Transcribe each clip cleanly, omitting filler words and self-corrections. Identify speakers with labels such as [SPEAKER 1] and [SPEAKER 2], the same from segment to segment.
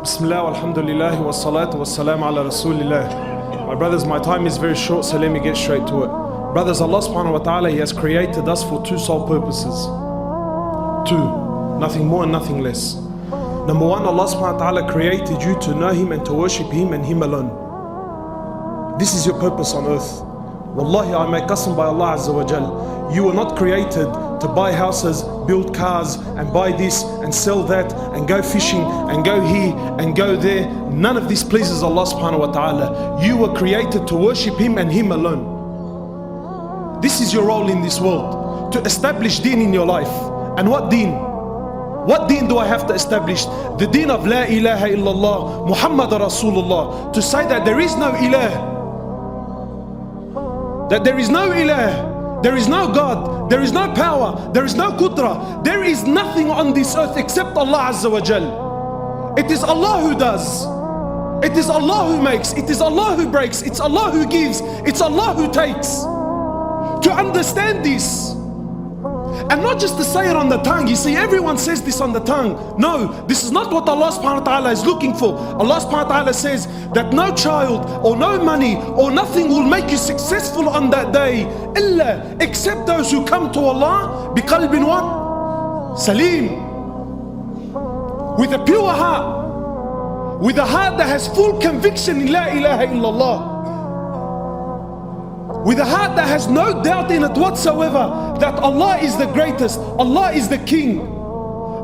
[SPEAKER 1] Bismillah, alhamdulillah, wa salatu wa salam ala rasulillah. My brothers, my time is very short, so let me get straight to it. Brothers, Allah subhanahu wa ta'ala, He has created us for two sole purposes. Two, nothing more and nothing less. Number one, Allah subhanahu wa ta'ala created you to know Him and to worship Him and Him alone. This is your purpose on earth. Wallahi, I make qasam by Allah Azza wa Jal. You were not created to buy houses, build cars, and buy this and sell that, and go fishing and go here and go there. None of this pleases Allah subhanahu wa ta'ala. You were created to worship Him and Him alone. This is your role in this world, to establish deen in your life. And what deen? What deen do I have to establish? The deen of La ilaha illallah, Muhammad Rasulullah. To say that there is no ilah, that there is no ilah, there is no God, there is no power, there is no qudra, there is nothing on this earth except Allah Azza wa Jal. It is Allah who does, it is Allah who makes, it is Allah who breaks, it's Allah who gives, it's Allah who takes. To understand this, and not just to say it on the tongue. You see, everyone says this on the tongue. No, this is not what Allah subhanahu wa ta'ala is looking for. Allah subhanahu wa ta'ala says that no child or no money or nothing will make you successful on that day illa, except those who come to Allah biqalbin what? Salim, with a pure heart, with a heart that has full conviction in La ilaha illallah, with a heart that has no doubt in it whatsoever that Allah is the greatest, Allah is the King,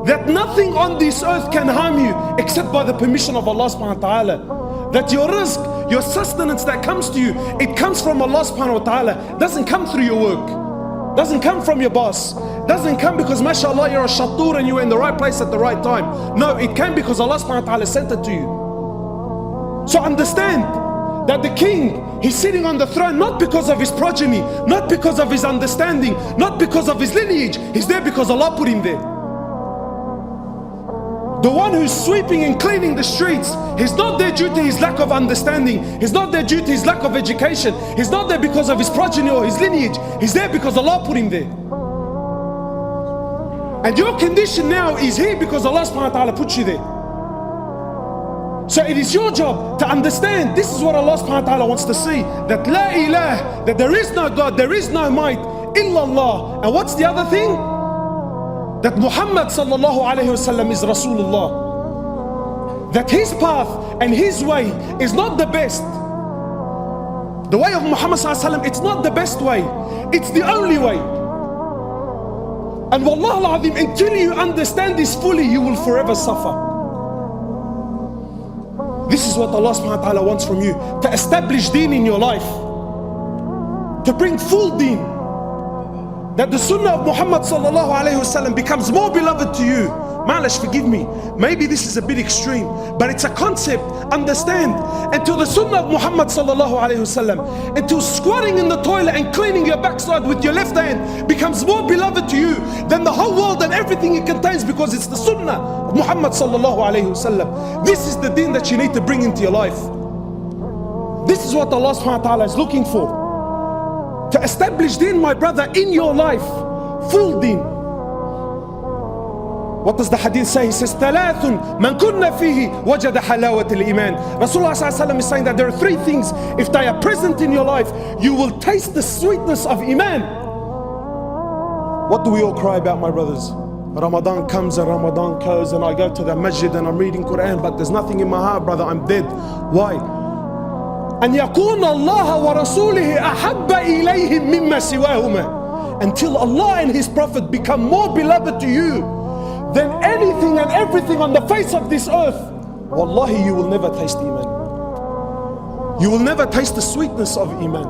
[SPEAKER 1] that nothing on this earth can harm you except by the permission of Allah subhanahu wa ta'ala, that your rizq, your sustenance that comes to you, it comes from Allah subhanahu wa ta'ala, doesn't come through your work, doesn't come from your boss, doesn't come because mashallah you're a shatur and you're in the right place at the right time. No, it came because Allah subhanahu wa ta'ala sent it to you. So understand that the king, he's sitting on the throne not because of his progeny, not because of his understanding, not because of his lineage. He's there because Allah put him there. The one who's sweeping and cleaning the streets, he's not there due to his lack of understanding, he's not there due to his lack of education, he's not there because of his progeny or his lineage. He's there because Allah put him there. And your condition now is here because Allah subhanahu wa ta'ala put you there. So it is your job to understand this is what Allah subhanahu wa ta'ala wants to see, that La ilah, that there is no God, there is no might illallah. And what's the other thing? That Muhammad sallallahu alayhi wasallam is Rasulullah, that his path and his way is not the best. The way of Muhammad sallallahu alayhi wasallam, it's not the best way, it's the only way. And wallah al-azim, until you understand this fully, you will forever suffer. This is what Allah subhanahu wa ta'ala wants from you, to establish deen in your life, to bring full deen, that the sunnah of Muhammad sallallahu alayhi wasallam becomes more beloved to you. Ma'alash, forgive me, maybe this is a bit extreme, but it's a concept. Understand, until the sunnah of Muhammad sallallahu alayhi wasallam, until squatting in the toilet and cleaning your backside with your left hand becomes more beloved to you than the whole world and everything it contains, because it's the sunnah of Muhammad sallallahu alayhi wasallam. This is the deen that you need to bring into your life. This is what Allah subhanahu wa ta'ala is looking for, to establish deen, my brother, in your life, full deen. What does the hadith say? He says, ثلاث من كنا فيه وجد حلاوة الإيمان. Rasulullah sallallahu alaihi wasallam is saying that there are three things, if they are present in your life, you will taste the sweetness of Iman. What do we all cry about, my brothers? Ramadan comes and Ramadan goes, and I go to the masjid and I'm reading Quran, but there's nothing in my heart, brother, I'm dead. Why? أن يكون الله ورسوله أحب إليهم مما سواهما. Until Allah and His Prophet become more beloved to you than anything and everything on the face of this earth, wallahi, you will never taste Iman. You will never taste the sweetness of Iman.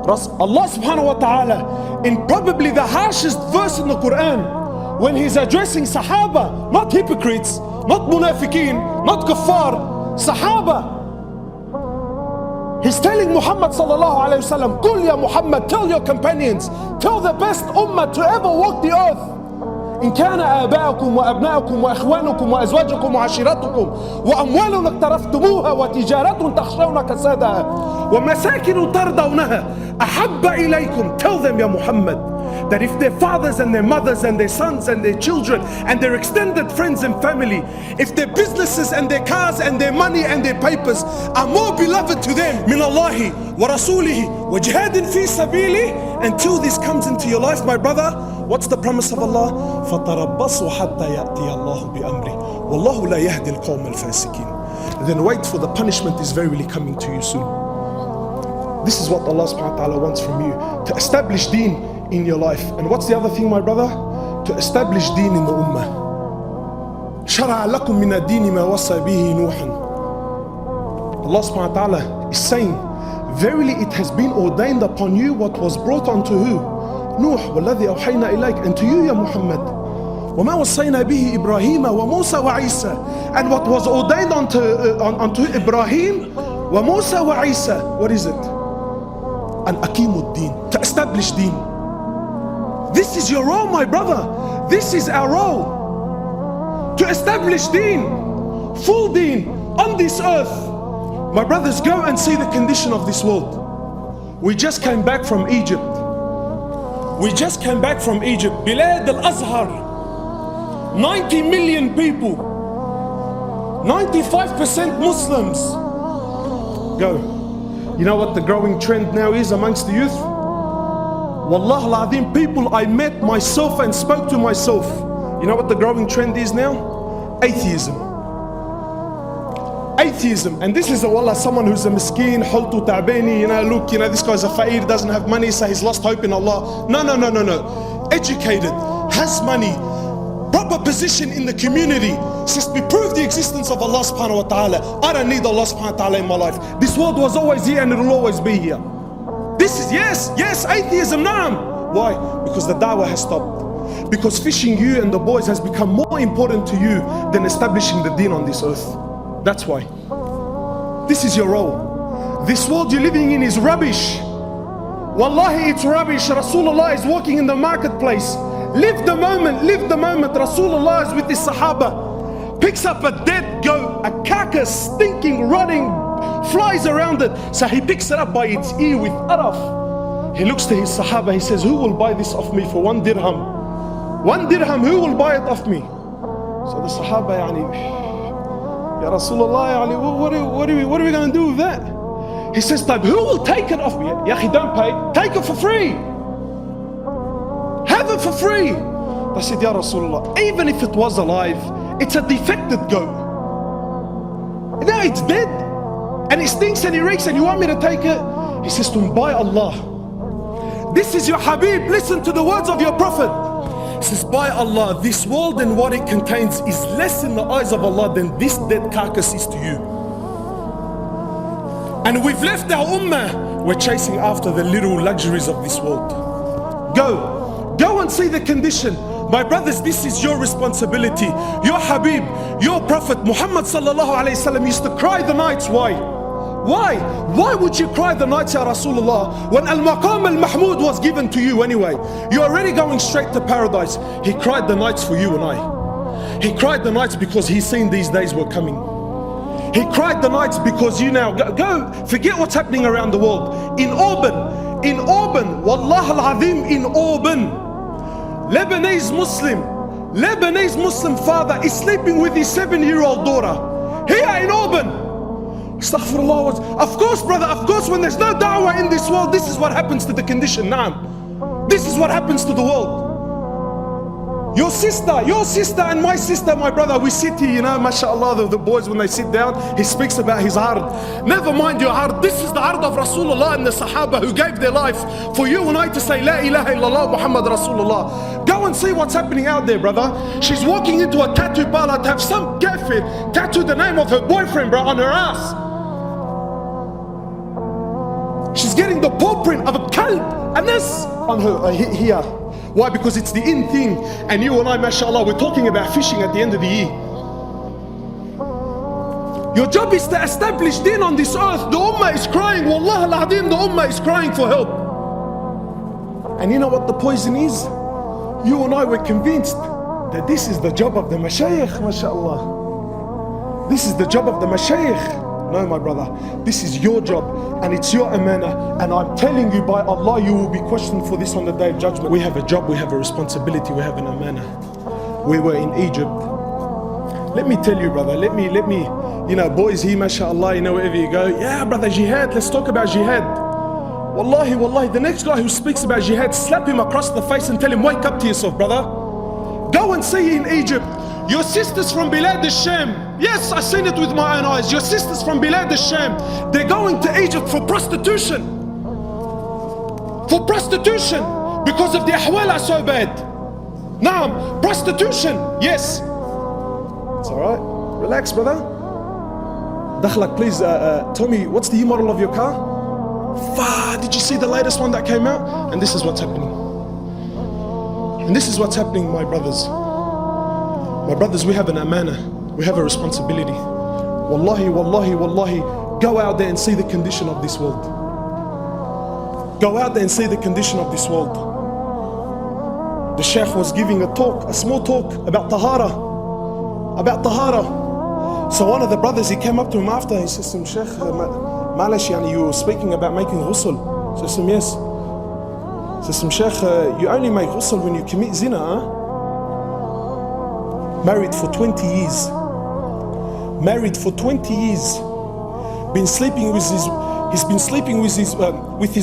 [SPEAKER 1] Allah subhanahu wa ta'ala, in probably the harshest verse in the Quran, when He's addressing Sahaba, not hypocrites, not munafiqeen, not kuffar, Sahaba, He's telling Muhammad sallallahu alayhi wa sallam, Qul ya Muhammad, tell your companions, tell the best ummah to ever walk the earth, إن كان آباؤكم وأبناؤكم وإخوانكم وأزواجكم وعشيرتكم وأموال اقترفتموها وتجارة تخشون كسادها ومساكن ترضونها أحب إليكم. Tell them, Ya Muhammad, that if their fathers and their mothers and their sons and their children and their extended friends and family, if their businesses and their cars and their money and their papers are more beloved to them min Allahi wa rasulihi wa jihadin fi sabili, until this comes into your life, my brother, what's the promise of Allah? فَتَرَبَّصُوا حَتَّى يَأْتِيَ اللَّهُ بِأَمْرِهِ وَاللَّهُ لَا يَهْدِي الْقَوْمَ الْفَاسِقِينَ. Then wait, for the punishment is verily coming to you soon. This is what Allah subhanahu wa ta'ala wants from you, to establish deen in your life. And what's the other thing, my brother? To establish deen in the ummah. شَرَعَ لَكُم مِّنَ الدِّينِ مَا وَصَّى بِهِ نُوحًا. Allah subhanahu wa ta'ala is saying, verily it has been ordained upon you what was brought unto who? Nuh, وَالَّذِي أَوْحَيْنَا إِلَيْكَ, and to you, Ya Muhammad. وَمَا وَصَّيْنَا بِهِ إِبْرَاهِيمَ وَمُوسَى وَعِيسَى, and what was ordained unto Ibrahim, وَمُوسَى وَعِيسَى. What is it? And Aqimuddin, to establish deen. This is your role, my brother. This is our role, to establish deen, full deen on this earth. My brothers, go and see the condition of this world. We just came back from Egypt. We just came back from Egypt. Bilad al-Azhar, 90 million people, 95% Muslims. Go. You know what the growing trend now is amongst the youth? Wallah al-Azim, people I met myself and spoke to myself. You know what the growing trend is now? Atheism. Atheism. And this is a wallah, someone who's a miskeen, hultu ta'bani, look, this guy's a fa'ir, doesn't have money, so he's lost hope in Allah. No. Educated, has money, proper position in the community, says we prove the existence of Allah subhanahu wa ta'ala. I don't need Allah subhanahu wa ta'ala in my life. This world was always here and it will always be here. This is, yes, atheism, naam. Why? Because the da'wah has stopped. Because fishing you and the boys has become more important to you than establishing the deen on this earth. That's why. This is your role. This world you're living in is rubbish. Wallahi, it's rubbish. Rasulullah is walking in the marketplace. Live the moment. Rasulullah is with his Sahaba. Picks up a dead goat, a carcass, stinking, rotting, flies around it. So he picks it up by its ear with araf. He looks to his Sahaba, he says, who will buy this off me for 1 dirham? 1 dirham, who will buy it off me? So the Sahaba, Ya Rasulullah, what are we going to do with that? He says, who will take it off me? Ya akhi, don't pay, take it for free. Have it for free. I said, Ya Rasulullah, even if it was alive, it's a defected goat. Now it's dead. And it stinks and it reeks and you want me to take it? He says to him, by Allah, this is your Habib, listen to the words of your Prophet. He says, by Allah, this world and what it contains is less in the eyes of Allah than this dead carcass is to you. And we've left our ummah, we're chasing after the little luxuries of this world. Go and see the condition. My brothers, this is your responsibility. Your Habib, your Prophet Muhammad sallallahu alayhi wasallam used to cry the nights. Why? Why would you cry the nights, Ya Rasulullah, when Al-Maqam Al-Mahmud was given to you anyway? You're already going straight to paradise. He cried the nights for you and I. He cried the nights because he's seen these days were coming. He cried the nights because you now go forget what's happening around the world. In Auburn, Wallah al-Azim, in Auburn, Lebanese Muslim father is sleeping with his 7-year-old daughter. Here in Auburn. Astaghfirullah. Of course, brother, of course, when there's no da'wah in this world, this is what happens to the condition. Naam. This is what happens to the world. Your sister and my sister, my brother, we sit here, mashallah, the boys when they sit down, he speaks about his ard. Never mind your ard, this is the ard of Rasulullah and the Sahaba who gave their life for you and I to say, La ilaha illallah Muhammad Rasulullah. Go and see what's happening out there, brother. She's walking into a tattoo parlor to have some kafir tattoo the name of her boyfriend, bro, on her ass. She's getting the paw print of a kalb, and this on her here. Why? Because it's the in thing. And you and I, mashallah, we're talking about fishing at the end of the year. Your job is to establish deen on this earth. The ummah is crying, wallah al-azim, the ummah is crying for help. And you know what the poison is? You and I were convinced that this is the job of the mashayikh, mashallah. This is the job of the mashayikh. No, my brother, this is your job and it's your amana, and I'm telling you by Allah, you will be questioned for this on the day of judgment. We have a job, we have a responsibility, we have an amana. We were in Egypt. Let me tell you, brother, let me, you know, boys here, mashallah, you know, wherever you go, yeah, brother, jihad, let's talk about jihad. Wallahi, the next guy who speaks about jihad, slap him across the face and tell him, wake up to yourself, brother. Go and see in Egypt, your sisters from Bilad al-Sham. Yes, I seen it with my own eyes. Your sisters from Bilad al-Sham, they're going to Egypt for prostitution. For prostitution, because of the ahwal are so bad. Naam, prostitution, yes. It's alright, relax, brother. Dakhlak, please, tell me, what's the model of your car? Did you see the latest one that came out? And this is what's happening. And this is what's happening, my brothers. My brothers, we have an amana. We have a responsibility. Wallahi, go out there and see the condition of this world. Go out there and see the condition of this world. The Shaykh was giving a talk, a small talk about tahara. About tahara. So one of the brothers, he came up to him after, he says to him, Shaykh, Malish, you were speaking about making ghusl. Says to him, yes. Says to him, Shaykh, you only make ghusl when you commit zina, huh? Married for 20 years. Married for 20 years. Been sleeping with he's been sleeping with his wife, with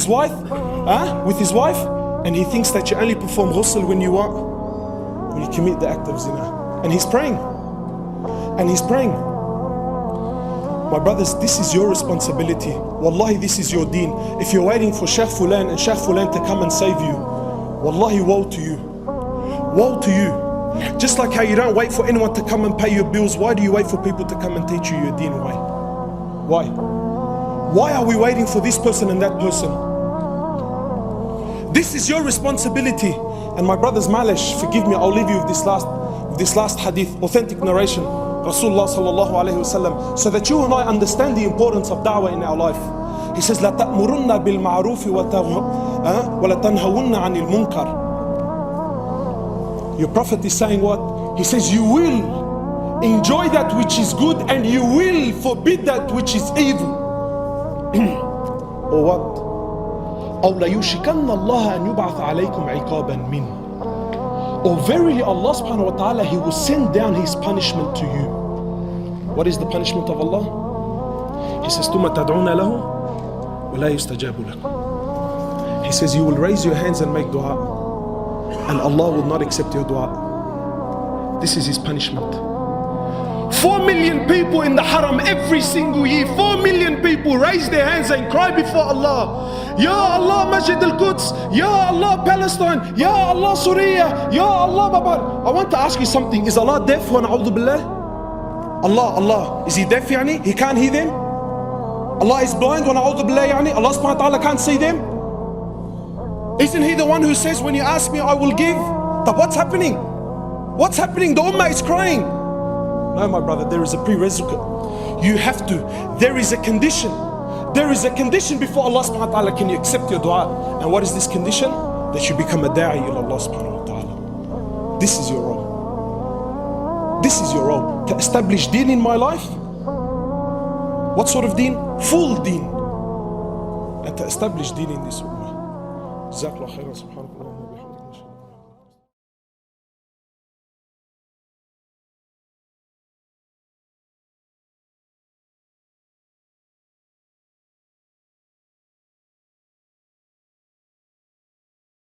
[SPEAKER 1] his wife, and he thinks that you only perform ghusl when you commit the act of zina. And he's praying. And he's praying. My brothers, this is your responsibility. Wallahi, this is your deen. If you're waiting for Shaykh Fulan and Shaykh Fulan to come and save you, wallahi, woe to you. Woe to you. Just like how you don't wait for anyone to come and pay your bills, why do you wait for people to come and teach you your deen? Why? Why are we waiting for this person and that person? This is your responsibility. And my brothers, malish, forgive me, I'll leave you with this last hadith, authentic narration. Rasulullah sallallahu alayhi wasallam, so that you and I understand the importance of da'wah in our life. He says, لا تأمرن بالمعروف ولا تنهون عن المنكر. Your Prophet is saying what? He says, you will enjoy that which is good and you will forbid that which is evil. Or what? أو ليوشكن الله أن يبعث عليكم عقابا منه. Or verily Allah subhanahu wa ta'ala, He will send down His punishment to you. What is the punishment of Allah? He says, ثُمَّ تَدْعُونَ لَهُ وَلَا يُسْتَجَابُ لَكُمْ. He says, you will raise your hands and make dua, and Allah will not accept your dua. This is His punishment. 4 million people in the haram every single year. 4 million people raise their hands and cry before Allah. Ya Allah, Masjid al-Quds. Ya Allah, Palestine. Ya Allah, Syria. Ya Allah, Babar. I want to ask you something. Is Allah deaf? Wa na'udhu billah? Allah. Is He deaf, yani? He can't hear them? Allah is blind? Wa na'udhu billah, yani? Allah subhanahu wa ta'ala can't see them? Isn't He the one who says, when you ask me, I will give? But what's happening? What's happening? The ummah is crying. No, my brother, there is a prerequisite. You have to. There is a condition. There is a condition before Allah subhanahu wa ta'ala can you accept your dua. And what is this condition? That you become a da'i ila Allah subhanahu wa ta'ala. This is your role. This is your role. To establish deen in my life. What sort of deen? Full deen. And to establish deen in this ummah. Jazakallah khairan, subhanahu wa ta'ala.